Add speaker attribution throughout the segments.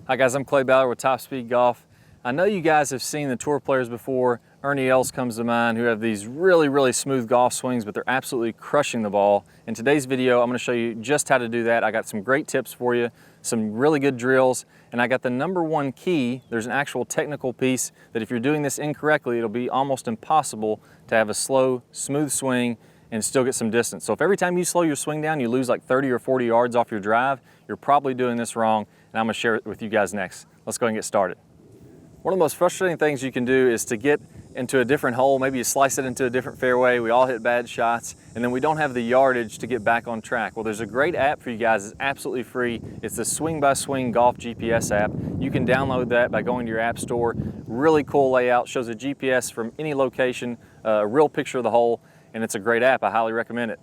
Speaker 1: Hi guys, I'm Ballard with Top Speed Golf. I know you guys have seen the tour players before. Ernie Els comes to mind, who have these really smooth golf swings, but they're absolutely crushing the ball. In today's video, I'm going to show you just how to do that. I got some great tips for you, some really good drills, and I got the #1 key. There's an actual technical piece that if you're doing this incorrectly, it'll be almost impossible to have a slow, smooth swing and still get some distance. So if every time you slow your swing down, you lose like 30 or 40 yards off your drive, you're probably doing this wrong, and I'm going to share it with you guys next. Let's go ahead and get started. One of the most frustrating things you can do is to get into a different hole. Maybe you slice it into a different fairway. We all hit bad shots, and then we don't have the yardage to get back on track. Well, there's a great app for you guys. It's absolutely free. It's the Swing by Swing Golf GPS app. You can download that by going to your app store. Really cool layout. Shows a GPS from any location, a real picture of the hole, and it's a great app. I highly recommend it.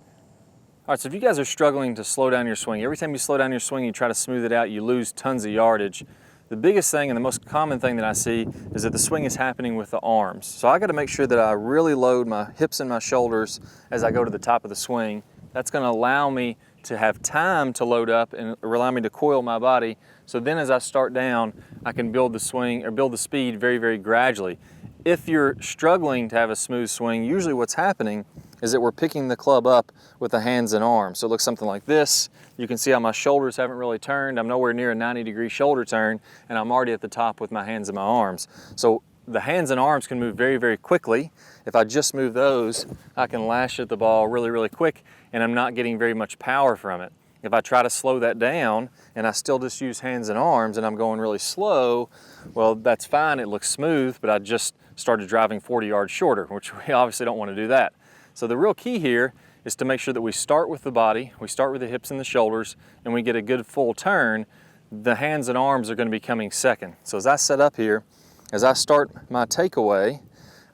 Speaker 1: All right, so if you guys are struggling to slow down your swing, every time you slow down your swing, you try to smooth it out, you lose tons of yardage. The biggest thing and the most common thing that I see is that the swing is happening with the arms. So I got to make sure that I really load my hips and my shoulders as I go to the top of the swing. That's going to allow me to have time to load up and allow me to coil my body. So then as I start down, I can build the swing or build the speed very gradually. If you're struggling to have a smooth swing, usually what's happening is that we're picking the club up with the hands and arms. So it looks something like this. You can see how my shoulders haven't really turned. I'm nowhere near a 90-degree shoulder turn, and I'm already at the top with my hands and my arms. So the hands and arms can move very quickly. If I just move those, I can lash at the ball really quick, and I'm not getting very much power from it. If I try to slow that down and I still just use hands and arms and I'm going really slow, well, that's fine, it looks smooth, but I just started driving 40 yards shorter, which we obviously don't want to do that. So the real key here is to make sure that we start with the body, we start with the hips and the shoulders, and we get a good full turn. The hands and arms are going to be coming second. So as I set up here, as I start my takeaway,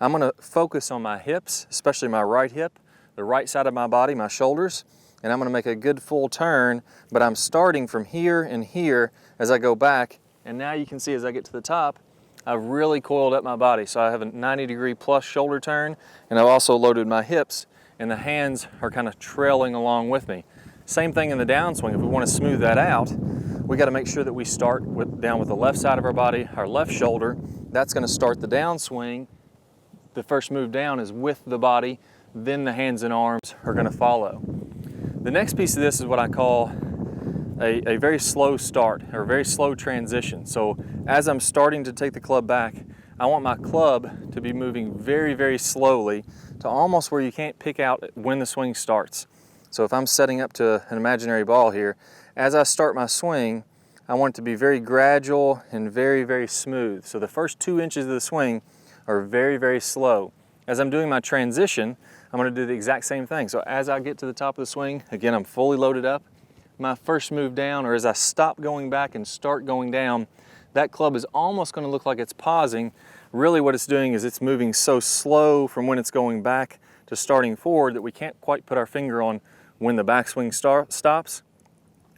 Speaker 1: I'm going to focus on my hips, especially my right hip, the right side of my body, my shoulders, and I'm going to make a good full turn, but I'm starting from here and here as I go back, and now you can see as I get to the top, I've really coiled up my body. So I have a 90-degree plus shoulder turn, and I've also loaded my hips, and the hands are kind of trailing along with me. Same thing in the downswing. If we want to smooth that out, we got to make sure that we start down with the left side of our body, our left shoulder. That's going to start the downswing. The first move down is with the body, then the hands and arms are going to follow. The next piece of this is what I call a very slow start, or a very slow transition. So as I'm starting to take the club back, I want my club to be moving very slowly to almost where you can't pick out when the swing starts. So if I'm setting up to an imaginary ball here, as I start my swing, I want it to be very gradual and very smooth. So the first 2 inches of the swing are very slow. As I'm doing my transition, I'm going to do the exact same thing. So as I get to the top of the swing, again, I'm fully loaded up. My first move down, or as I stop going back and start going down, that club is almost going to look like it's pausing. Really what it's doing is it's moving so slow from when it's going back to starting forward that we can't quite put our finger on when the backswing stops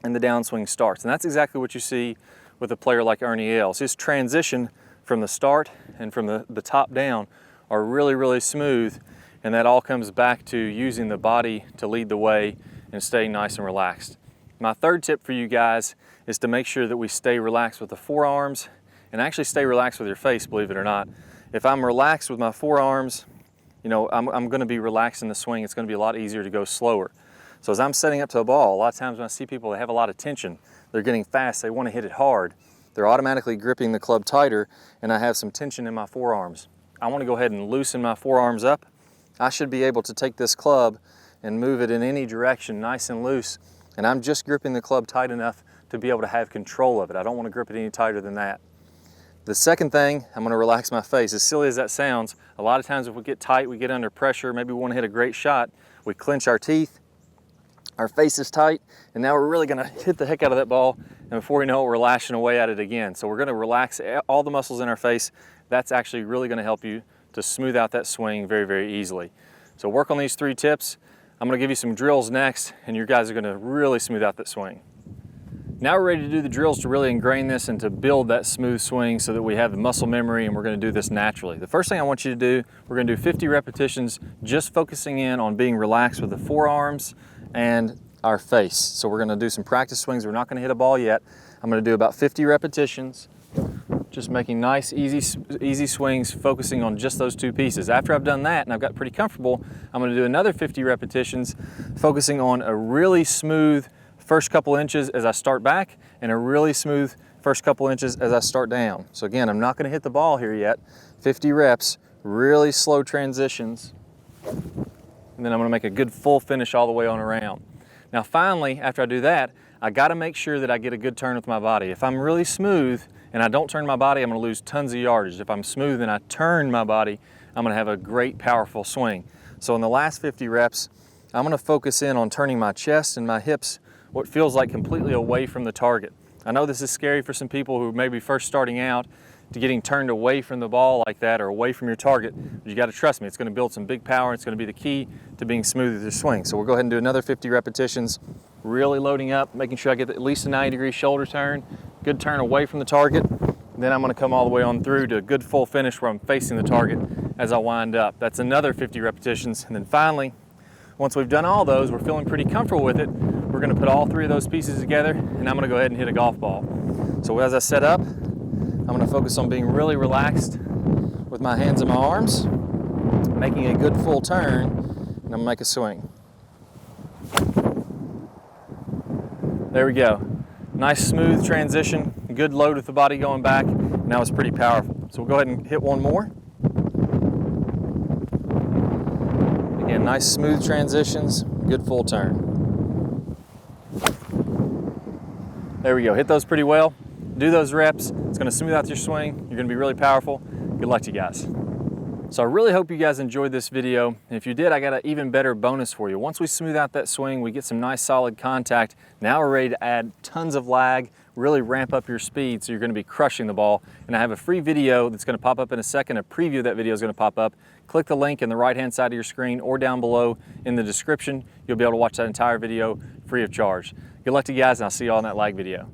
Speaker 1: and the downswing starts. And that's exactly what you see with a player like Ernie Els. His transition from the start and from the top down are really smooth, and that all comes back to using the body to lead the way and staying nice and relaxed. My third tip for you guys is to make sure that we stay relaxed with the forearms, and actually stay relaxed with your face, believe it or not. If I'm relaxed with my forearms, you know, I'm going to be relaxed in the swing. It's going to be a lot easier to go slower. So as I'm setting up to a ball, a lot of times when I see people, they have a lot of tension. They're getting fast, they want to hit it hard. They're automatically gripping the club tighter, and I have some tension in my forearms. I want to go ahead and loosen my forearms up. I should be able to take this club and move it in any direction nice and loose, and I'm just gripping the club tight enough to be able to have control of it. I don't want to grip it any tighter than that. The second thing, I'm going to relax my face. As silly as that sounds, a lot of times if we get tight, we get under pressure, maybe we want to hit a great shot, we clench our teeth, our face is tight, and now we're really going to hit the heck out of that ball, and before we know it, we're lashing away at it again. So we're going to relax all the muscles in our face. That's actually really going to help you to smooth out that swing very easily. So work on these 3 tips. I'm going to give you some drills next, and you guys are going to really smooth out that swing. Now we're ready to do the drills to really ingrain this and to build that smooth swing so that we have the muscle memory, and we're going to do this naturally. The first thing I want you to do, we're going to do 50 repetitions just focusing in on being relaxed with the forearms and our face. So we're going to do some practice swings. We're not going to hit a ball yet. I'm I'm gonna do about 50 repetitions, just making nice, easy swings, focusing on just those two pieces. After I've done that and I've got pretty comfortable, I'm gonna do another 50 repetitions, focusing on a really smooth first couple inches as I start back and a really smooth first couple inches as I start down. So again, I'm not gonna hit the ball here yet. 50 reps, really slow transitions. And then I'm gonna make a good full finish all the way on around. Now finally, after I do that, I gotta make sure that I get a good turn with my body. If I'm really smooth and I don't turn my body, I'm gonna lose tons of yardage. If I'm smooth and I turn my body, I'm gonna have a great, powerful swing. So in the last 50 reps, I'm gonna focus in on turning my chest and my hips, what feels like completely away from the target. I know this is scary for some people who may be first starting out, to getting turned away from the ball like that or away from your target. But you gotta trust me, it's gonna build some big power. It's gonna be the key to being smooth with your swing. So we'll go ahead and do another 50 repetitions, really loading up, making sure I get at least a 90-degree shoulder turn, good turn away from the target. Then I'm gonna come all the way on through to a good full finish where I'm facing the target as I wind up. That's another 50 repetitions. And then finally, once we've done all those, we're feeling pretty comfortable with it, we're gonna put all three of those pieces together and I'm gonna go ahead and hit a golf ball. So as I set up, I'm gonna focus on being really relaxed with my hands and my arms, making a good full turn, and I'm gonna make a swing. There we go. Nice smooth transition, good load with the body going back, and that was pretty powerful. So we'll go ahead and hit one more. Again, nice smooth transitions, good full turn. There we go, hit those pretty well. Do those reps, it's gonna smooth out your swing, you're gonna be really powerful. Good luck to you guys. So I really hope you guys enjoyed this video. And if you did, I got an even better bonus for you. Once we smooth out that swing, we get some nice solid contact. Now we're ready to add tons of lag, really ramp up your speed so you're gonna be crushing the ball. And I have a free video that's gonna pop up in a second. A preview of that video is gonna pop up. Click the link in the right-hand side of your screen or down below in the description. You'll be able to watch that entire video free of charge. Good luck to you guys, and I'll see you all in that lag video.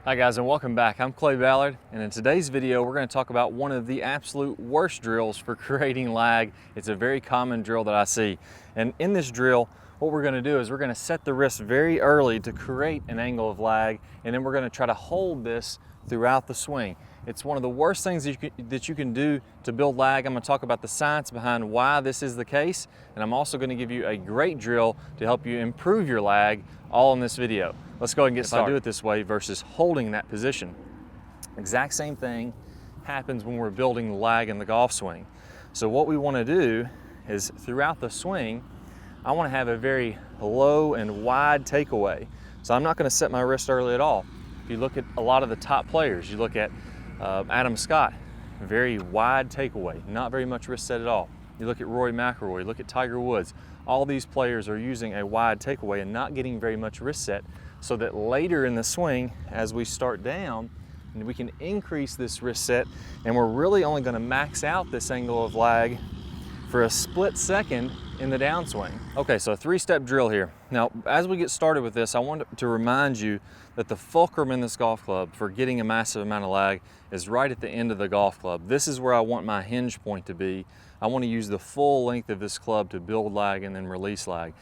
Speaker 1: Hi guys, and welcome back. I'm Clay Ballard, and in today's video we're going to talk about one of the absolute worst drills for creating lag. It's a very common drill that I see, and in this drill what we're going to do is we're going to set the wrist very early to create an angle of lag, and then we're going to try to hold this throughout the swing. It's one of the worst things that you can do to build lag. I'm going to talk about the science behind why this is the case, and I'm also going to give you a great drill to help you improve your lag, all in this video. Let's go ahead and get started. If I do it this way versus holding that position, exact same thing happens when we're building lag in the golf swing. So what we want to do is throughout the swing, I want to have a very low and wide takeaway. So I'm not going to set my wrist early at all. If you look at a lot of the top players, you look at Adam Scott, very wide takeaway, not very much wrist set at all. You look at Rory McIlroy, you look at Tiger Woods. All these players are using a wide takeaway and not getting very much wrist set, so that later in the swing, as we start down, we can increase this wrist set, and we're really only going to max out this angle of lag for a split second in the downswing. Okay, so a three-step drill here. Now, as we get started with this, I want to remind you that the fulcrum in this golf club for getting a massive amount of lag is right at the end of the golf club. This is where I want my hinge point to be. I want to use the full length of this club to build lag and then release lag.